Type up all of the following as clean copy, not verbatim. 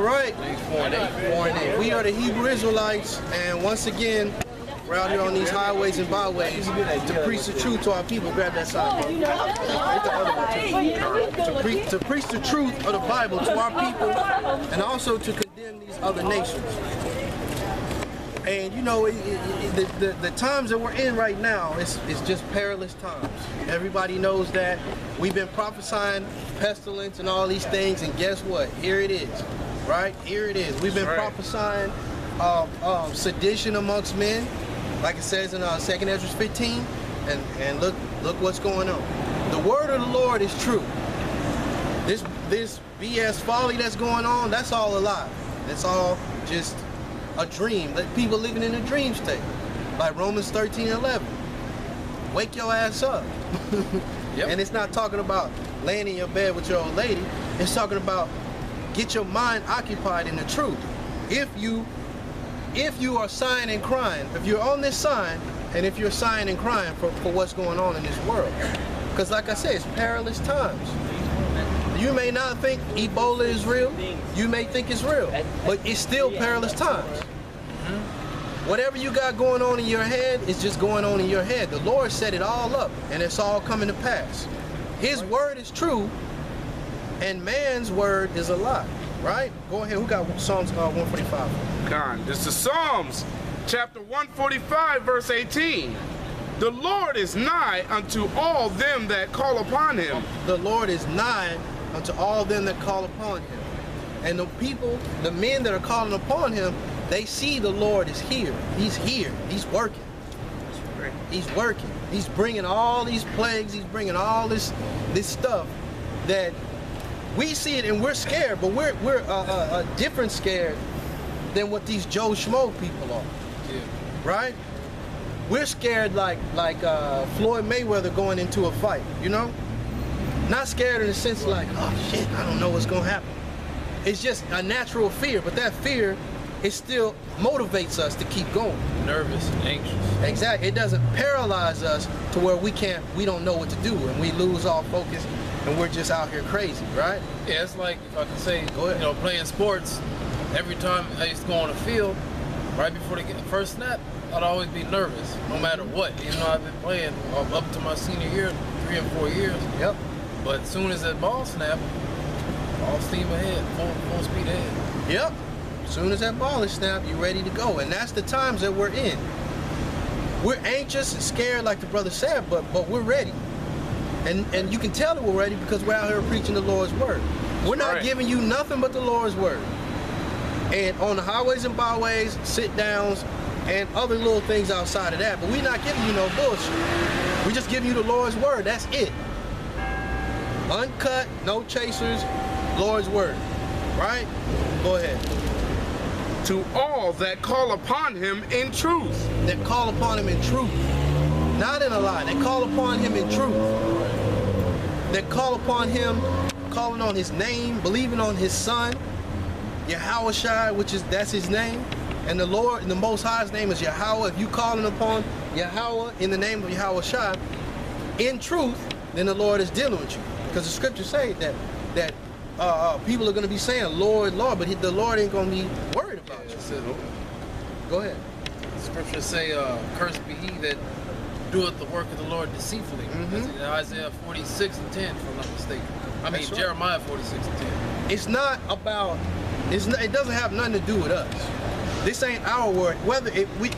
right. 4 and 8. 4 and 8. We are the Hebrew Israelites, and once again, we're out here on these highways and byways to preach the truth to our people. Grab that side. To preach the truth of the Bible to our people, and also to condemn these other nations. And you know, the times that we're in right now, it's just perilous times. Everybody knows that. We've been prophesying pestilence and all these things, and guess what? Here it is, right? Here it is. We've been prophesying sedition amongst men, like it says in 2 Ezra 15, and look what's going on. The word of the Lord is true. This BS folly that's going on, that's all a lie. It's all just a dream. That people living in a dream state, like Romans 13:11. Wake your ass up. Yep. And it's not talking about laying in your bed with your old lady. It's talking about get your mind occupied in the truth. If you are sighing and crying, if you're on this sign, and if you're sighing and crying for what's going on in this world, because like I said, it's perilous times. You may not think Ebola is real. You may think it's real, but it's still perilous times. Whatever you got going on in your head is just going on in your head. The Lord set it all up, and it's all coming to pass. His word is true, and man's word is a lie. Right? Go ahead. Who got Psalms 145? Con, this is Psalms chapter 145, verse 18. The Lord is nigh unto all them that call upon him. The Lord is nigh unto all them that call upon him. And the people, the men that are calling upon him, they see the Lord is here. He's here. He's working. He's working. He's bringing all these plagues. He's bringing all this stuff that we see it and we're scared, but we're a different scared than what these Joe Schmo people are. Yeah. Right? We're scared like Floyd Mayweather going into a fight, you know? Not scared in the sense like, oh shit, I don't know what's gonna happen. It's just a natural fear, but that fear, it still motivates us to keep going. Nervous, anxious. Exactly. It doesn't paralyze us to where we don't know what to do and we lose all focus and we're just out here crazy, right? Yeah, it's like, if I can say, Go ahead. you know, playing sports, every time I used to go on the field, right before they get the first snap, I'd always be nervous, no matter what. Even though I've been playing up to my senior year, 3 and 4 years. Yep. But as soon as that ball snapped, all steam ahead, full speed ahead. Yep. As soon as that ball is snapped, you're ready to go. And that's the times that we're in. We're anxious and scared, like the brother said, but we're ready. And you can tell that we're ready because we're out here preaching the Lord's word. We're not giving you nothing but the Lord's word. And on the highways and byways, sit downs, and other little things outside of that. But we're not giving you no bullshit. We just giving you the Lord's word. That's it. Uncut, no chasers, Lord's word. Right? Go ahead. To all that call upon him in truth. That call upon him in truth. Not in a lie. They call upon him in truth. That call upon him, calling on his name, believing on his son, Yahweh, that's his name. And the Lord, the Most High's name is Yahweh. If you calling upon Yahweh in the name of Yahweh in truth, then the Lord is dealing with you. Because the scriptures say that people are going to be saying, Lord, Lord, but the Lord ain't going to be worried about you. Go ahead. The scriptures say, cursed be he that doeth the work of the Lord deceitfully. That's in Isaiah 46 and 10, if I'm not mistaken. I mean, right. Jeremiah 46 and 10. It's not about, it doesn't have nothing to do with us. This ain't our word. Whether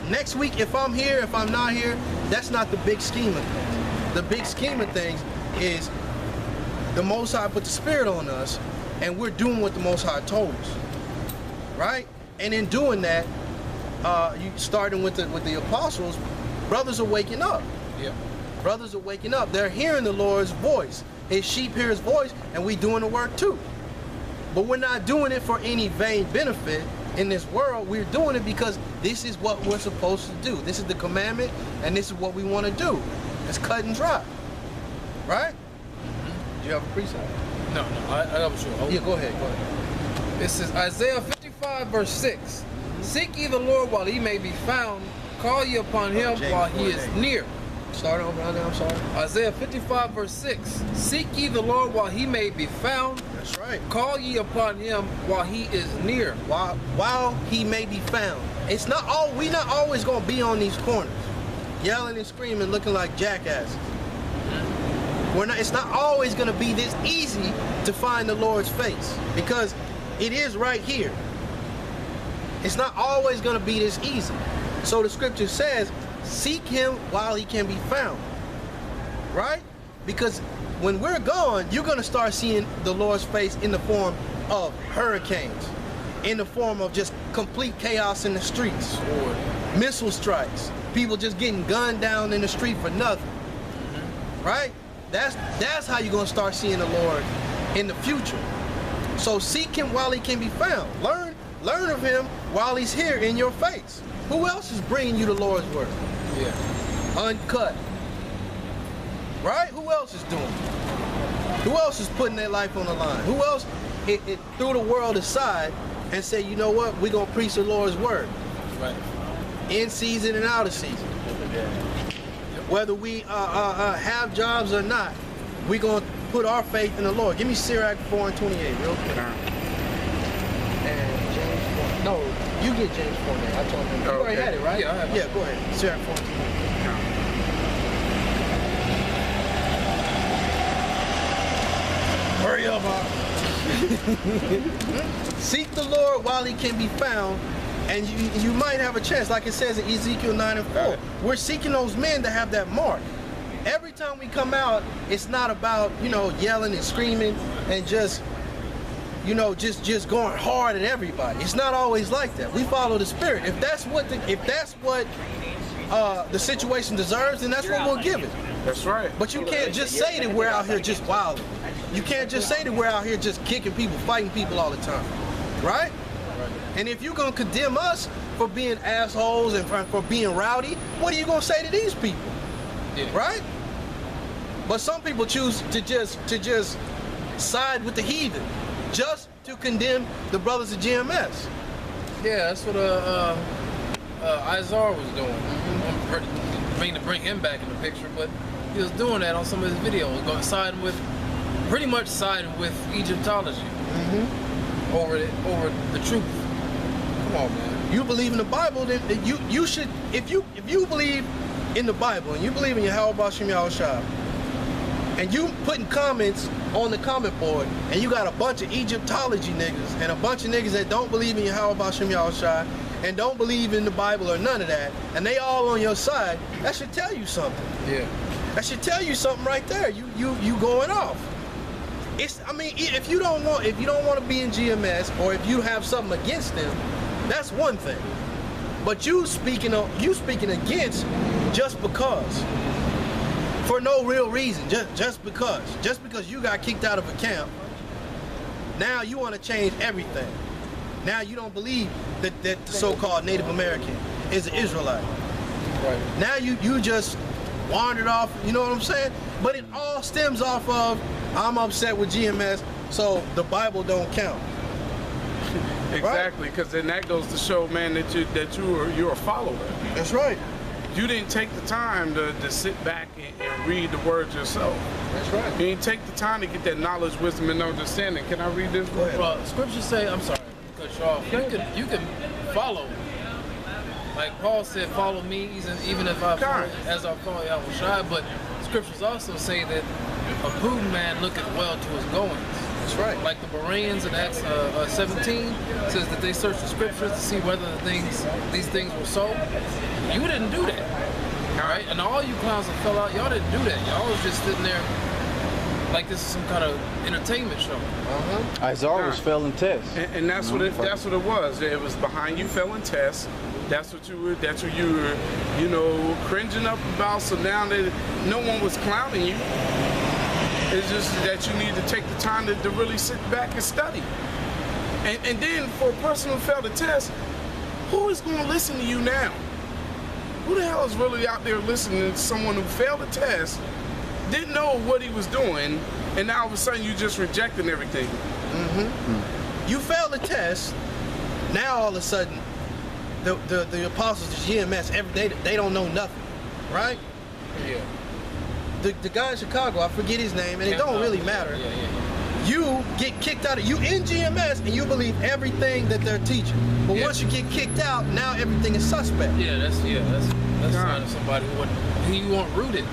next week, if I'm here, if I'm not here, that's not the big scheme of things. The big scheme of things is the Most High put the Spirit on us, and we're doing what the Most High told us, right? And in doing that, you starting with the apostles, brothers are waking up. Yeah. Brothers are waking up. They're hearing the Lord's voice. His sheep hear his voice, and we doing the work too. But we're not doing it for any vain benefit in this world. We're doing it because this is what we're supposed to do. This is the commandment, and this is what we want to do. It's cut and dry, right? Do you have a precept? No, I got sure. Yeah, go ahead. This is Isaiah 55, verse 6. Seek ye the Lord while he may be found. Call ye upon him while he is near. Start over now, I'm sorry. Isaiah 55, verse 6. Seek ye the Lord while he may be found. That's right. Call ye upon him while he is near. While he may be found. It's not all. We not always gonna be on these corners, yelling and screaming, looking like jackasses. We're not. It's not always gonna be this easy to find the Lord's face, because it is right here. It's not always gonna be this easy. So the scripture says, seek him while he can be found. Right? Because when we're gone, you're gonna start seeing the Lord's face in the form of hurricanes, in the form of just complete chaos in the streets, or missile strikes, people just getting gunned down in the street for nothing. Right? That's how you're gonna start seeing the Lord in the future. So seek him while he can be found. Learn of him while he's here in your face. Who else is bringing you the Lord's word? Yeah. Uncut. Right? Who else is doing it? Who else is putting their life on the line? Who else it threw the world aside and said, you know what, we're gonna preach the Lord's word. Right. In season and out of season. Whether we have jobs or not, we're gonna put our faith in the Lord. Give me Sirach 4:28 real quick. And James 4. No, you get James 4 now. I told him. You already had it, right? Yeah, I have it. Yeah, go ahead. Sirach 4:28. Hurry up, Hawk. Seek the Lord while he can be found, and you might have a chance, like it says in Ezekiel 9:4. We're seeking those men to have that mark. Every time we come out, it's not about, yelling and screaming and just going hard at everybody. It's not always like that. We follow the Spirit. If that's what the situation deserves, then that's what we'll give it. That's right. But you can't just say that we're out here just wilding. You can't just say that we're out here just kicking people, fighting people all the time, right? And if you're gonna condemn us for being assholes and for being rowdy, what are you gonna say to these people? Yeah. Right? But some people choose to just side with the heathen, just to condemn the brothers of GMS. Yeah, that's what Izar was doing. I'm meaning to bring him back in the picture, but he was doing that on some of his videos, pretty much siding with Egyptology over the truth. Come on, man. You believe in the Bible, then you should. If you believe in the Bible and you believe in Yahweh Bashim Yahushua, and you putting comments on the comment board, and you got a bunch of Egyptology niggas and a bunch of niggas that don't believe in Yahweh Bashim Yahushua and don't believe in the Bible or none of that, and they all on your side, that should tell you something. Yeah. That should tell you something right there. You going off. If you don't want to be in GMS, or if you have something against them, that's one thing. But you speaking against just because, for no real reason, just because you got kicked out of a camp, now you want to change everything. Now you don't believe that the so-called Native American is an Israelite. Right. Now you just wandered off. You know what I'm saying? But it all stems off of, I'm upset with GMS, so the Bible don't count. Exactly, because then that goes to show, man, that you're a follower. That's right. You didn't take the time to sit back and read the word yourself. That's right. You didn't take the time to get that knowledge, wisdom, and understanding. Can I read this? Go ahead. Well, scriptures say, I'm sorry, cut you off. You can follow. Like Paul said, follow me, even if I follow, as I follow Yahushua. But scriptures also say that a prudent man looketh well to his goings. That's right. Like the Bereans in Acts 17 says that they searched the scriptures to see whether these things were so. You didn't do that. All right? And all you clowns that fell out, y'all didn't do that. Y'all was just sitting there like this is some kind of entertainment show. Izar was failing tests. And that's what it was. It was behind you failing tests. That's what you were, cringing up about. So now that no one was clowning you, it's just that you need to take the time to really sit back and study. And then for a person who failed a test, who is going to listen to you now? Who the hell is really out there listening to someone who failed a test, didn't know what he was doing, and now all of a sudden you just rejecting everything? You failed the test, now all of a sudden the apostles of GMS, they don't know nothing, right? Yeah. The guy in Chicago, I forget his name, and it don't really matter. you get kicked out of, you in GMS and you believe everything that they're teaching. But once you get kicked out, now everything is suspect. That's sign of somebody who you want rooted.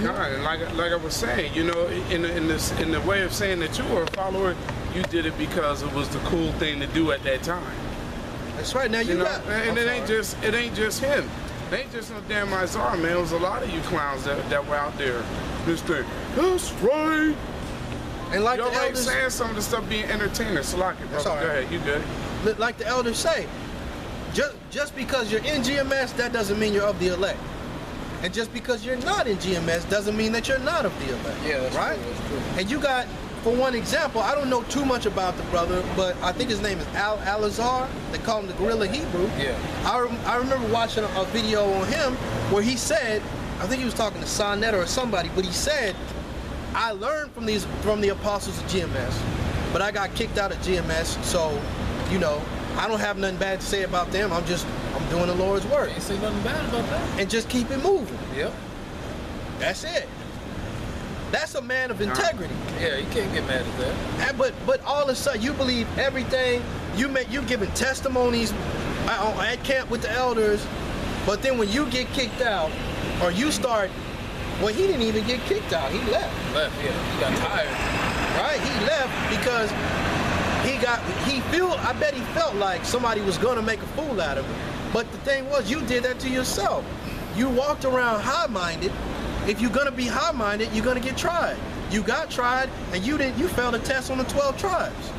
God, like I was saying, you know, in the way of saying that you were a follower, you did it because it was the cool thing to do at that time. That's right. Now you know, got, and it ain't just him. It ain't just no damn Izar, man. It was a lot of you clowns that were out there. This thing, that's right. And like you're the elders saying, some of the stuff being entertainers. So like it, brother. All right. Go ahead, you good? Like the elders say, just because you're in GMS, that doesn't mean you're of the elect. And just because you're not in GMS doesn't mean that you're not of the elect. Yeah, that's right? True, that's true. And you got, for one example, I don't know too much about the brother, but I think his name is Al-Azhar. They call him the Gorilla Hebrew. Yeah. I remember watching a video on him where he said, I think he was talking to Sonetta or somebody, but he said, I learned from the apostles of GMS, but I got kicked out of GMS, so, you know, I don't have nothing bad to say about them. I'm doing the Lord's work. You ain't say nothing bad about that. And just keep it moving. Yep. That's it. That's a man of integrity. Yeah, you can't get mad at that. But all of a sudden, you believe everything. You're giving testimonies at camp with the elders, but then when you get kicked out, or you start, well, he didn't even get kicked out. He left. Yeah. He got tired. Right? He left because I bet he felt like somebody was going to make a fool out of him. But the thing was, you did that to yourself. You walked around high-minded. If you're going to be high-minded, you're going to get tried. You got tried, and you failed a test on the 12 tribes.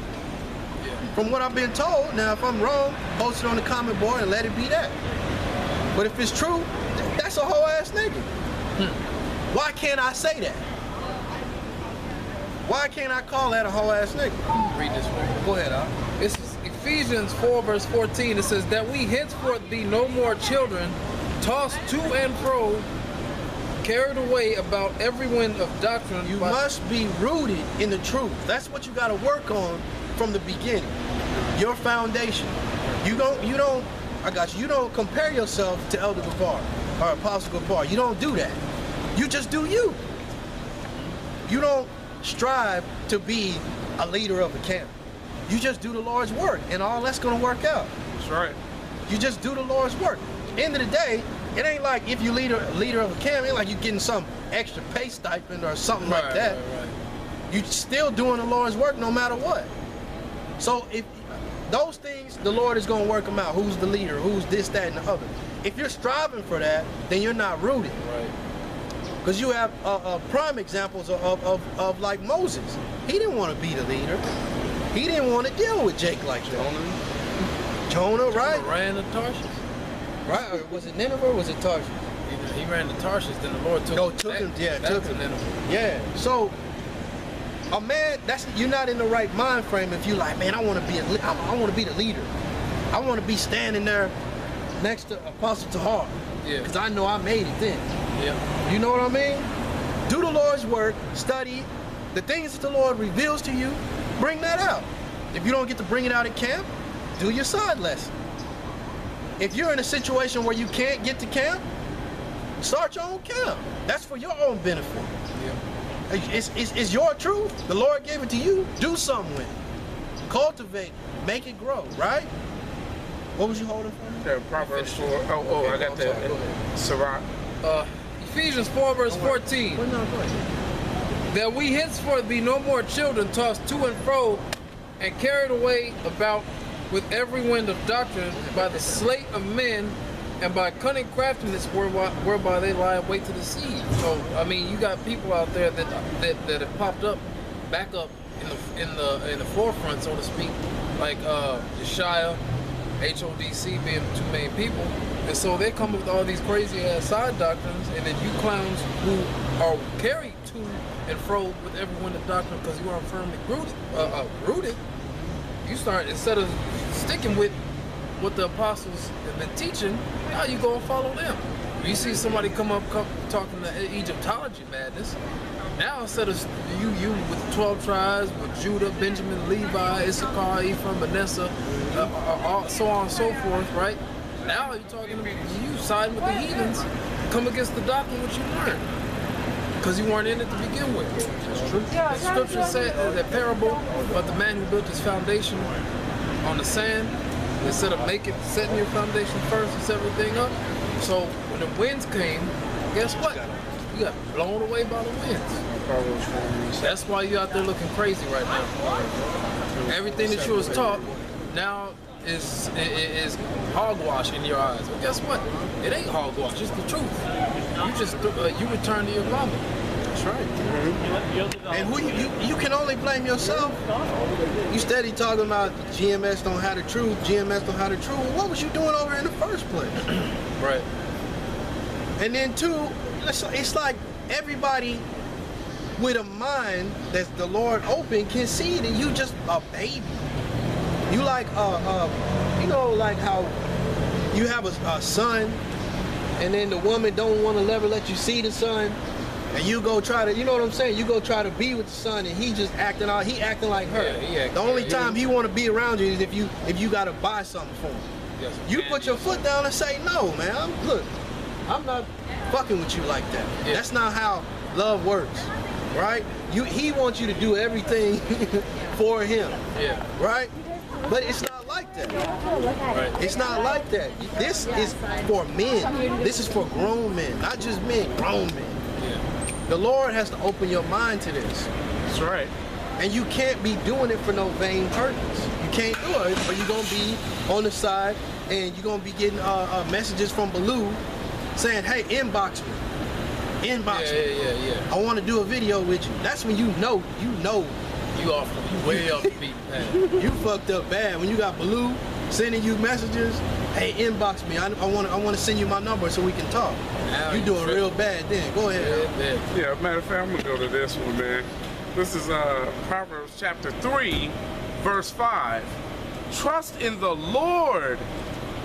Yeah. From what I've been told, now if I'm wrong, post it on the comment board and let it be that. But if it's true, that's a whole ass nigga. Why can't I say that? Why can't I call that a whole ass nigga? Read this one. Go ahead, Al. This is Ephesians 4 verse 14. It says that we henceforth be no more children, tossed to and fro, carried away about every wind of doctrine. You must be rooted in the truth. That's what you got to work on from the beginning. Your foundation. You don't. I got you. You don't compare yourself to Elder Gavar or Apostle Gavar. You don't do that. You just do you. You don't strive to be a leader of a camp. You just do the Lord's work, and all that's going to work out. That's right. You just do the Lord's work. End of the day, it ain't like if you leader of a camp, it ain't like you getting some extra pay stipend or something like that. Right. You still doing the Lord's work no matter what. So if those things, the Lord is going to work them out. Who's the leader? Who's this, that, and the other? If you're striving for that, then you're not rooted. Right. Because you have prime examples of like Moses. He didn't want to be the leader. He didn't want to deal with Jake like that. Jonah, right? He ran to Tarshish. Right? Or was it Nineveh or was it Tarshish? He ran to Tarshish, then the Lord took him. Took him. Yeah, back took to him. Nineveh. Yeah. So, a man, you're not in the right mind frame if you like, man, I want to be the leader. I want to be standing there next to Apostle Tahar. Yeah. Because I know I made it then. Yeah. You know what I mean? Do the Lord's work, study the things that the Lord reveals to you, bring that out. If you don't get to bring it out at camp, do your side lesson. If you're in a situation where you can't get to camp, start your own camp. That's for your own benefit. Yeah. It's your truth. The Lord gave it to you. Do something with it. Cultivate it. Make it grow, right? What was you holding for me? Yeah, Proverbs 4. Oh, I got that. Sirach. Ephesians 4 verse 14. Well, no, go ahead. That we henceforth be no more children tossed to and fro and carried away about with every wind of doctrine by the sleight of men and by cunning craftiness whereby they lie in wait to deceive. So I mean, you got people out there that have popped up, back up in the forefront, so to speak, like Yeshaya, HODC being the two main people, and so they come up with all these crazy ass side doctrines, and then you clowns who are carried to and fro with every wind of doctrine because you are firmly rooted. You start, instead of sticking with what the apostles have been teaching, now you go and follow them. You see somebody come talking to Egyptology madness. Now instead of you with the 12 tribes, with Judah, Benjamin, Levi, Issachar, Ephraim, Manasseh, so on and so forth, right? Now you're talking about you siding with the heathens, come against the doctrine which you learned. Because you weren't in it to begin with. That's true. The scripture said that parable about the man who built his foundation on the sand, instead of setting your foundation first and set everything up. So when the winds came, guess what? You got blown away by the winds. That's why you're out there looking crazy right now. Everything that you was taught now is hogwash in your eyes. But guess what? It ain't hogwash. It's the truth. You just you return to your vomit. That's right. And who you can only blame yourself. You steady talking about GMS don't have the truth. GMS don't have the truth. What was you doing over in the first place? Right. And then two, it's like everybody with a mind that the Lord opened can see that you just a baby. You like you know, like how you have a son, and then the woman don't want to ever let you see the son, and you go try to, you know what I'm saying? You go try to be with the son, and he just acting like her. Yeah, the only time he want to be around you is if you got to buy something for him. Yes, You put your foot down and say, no, man. I'm not fucking with you like that. Yeah. That's not how love works, right? He wants you to do everything for him, Yeah. right? But it's not like that. Right. It's not like that. This is for men. This is for grown men, not just men, grown men. Yeah. The Lord has to open your mind to this. That's right. And you can't be doing it for no vain purpose. You can't do it, or you're gonna be on the side and you're gonna be getting messages from Baloo saying, hey, inbox me. Inbox me. Yeah. I want to do a video with you. That's when you know. You way off the beat, man. You fucked up bad. When you got Baloo sending you messages, hey, inbox me. I want to send you my number so we can talk. Now You doing real bad then. Go ahead. Yeah, matter of fact, I'm gonna go to this one, man. This is Proverbs chapter 3, verse 5. Trust in the Lord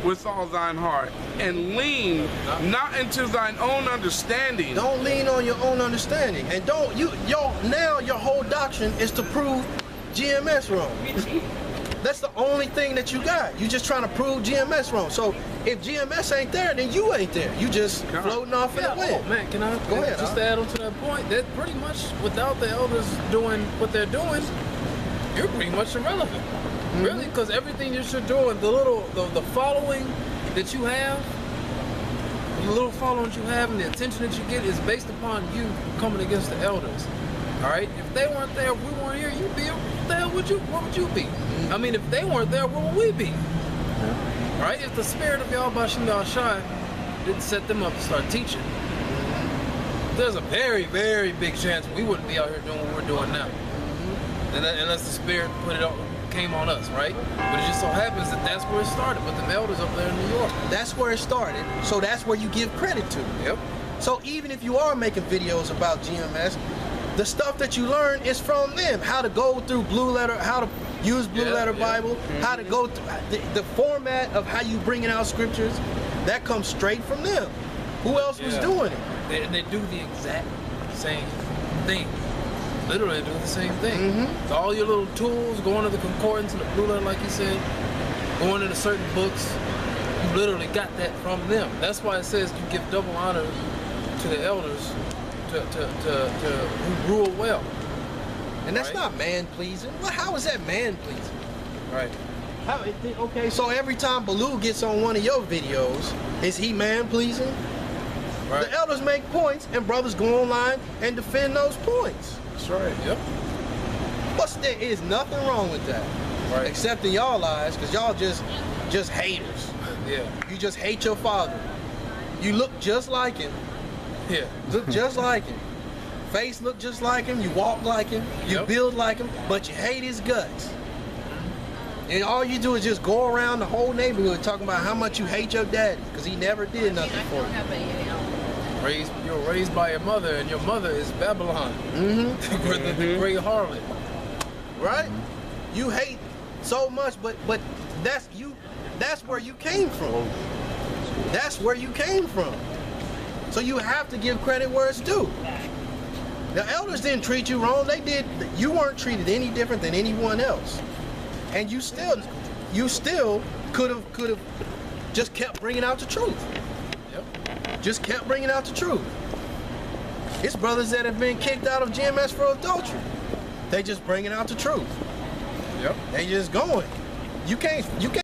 with all thine heart, and lean not into thine own understanding. Don't lean on your own understanding, and don't now your whole doctrine is to prove GMS wrong. That's the only thing that you got. You just trying to prove GMS wrong. So if GMS ain't there, then you ain't there. You just floating off in the wind. Oh man, can I Go ahead, just add on to that point? That pretty much without the elders doing what they're doing, you're pretty much irrelevant. Really, because everything that you're doing, the following that you have, the little following that you have and the attention that you get is based upon you coming against the elders. All right? If they weren't there, if we weren't here, you'd be, what the hell would you, where would you be? I mean, if they weren't there, where would we be? Right? If the spirit of Yahweh Shem Shai didn't set them up to start teaching, there's a very, very big chance we wouldn't be out here doing what we're doing now. Unless the spirit came on us, right? But it just so happens that that's where it started with the elders up there in New York. That's where it started. So that's where you give credit to. Yep. So even if you are making videos about GMS, the stuff that you learn is from them. How to go through Blue Letter, how to use Blue Letter Bible, how to go through the format of how you bringing out scriptures, that comes straight from them. Who else was doing it? They do the exact same thing. Literally do the same thing. So all your little tools, going to the concordance and the Blue Letter, like you said, going into certain books, you literally got that from them. That's why it says you give double honor to the elders who rule well. And that's not man-pleasing. Well, how is that man-pleasing? Right. Okay, so every time Baloo gets on one of your videos, is he man-pleasing? Right. The elders make points, and brothers go online and defend those points. That's right. Yep. There is nothing wrong with that. Right. Except in y'all lives, because y'all just haters. Yeah. You just hate your father. You look just like him. Yeah. Look just like him. Face look just like him. You walk like him. You build like him, but you hate his guts. And all you do is just go around the whole neighborhood talking about how much you hate your daddy, because he never did nothing for you. You were raised by your mother, and your mother is Babylon. The great harlot. Right? You hate so much, but that's where you came from. That's where you came from. So you have to give credit where it's due. The elders didn't treat you wrong. They did. You weren't treated any different than anyone else. And you still could have just kept bringing out the truth. Yep. Just kept bringing out the truth. It's brothers that have been kicked out of GMS for adultery. They just bringing out the truth. Yep. They just going. You can't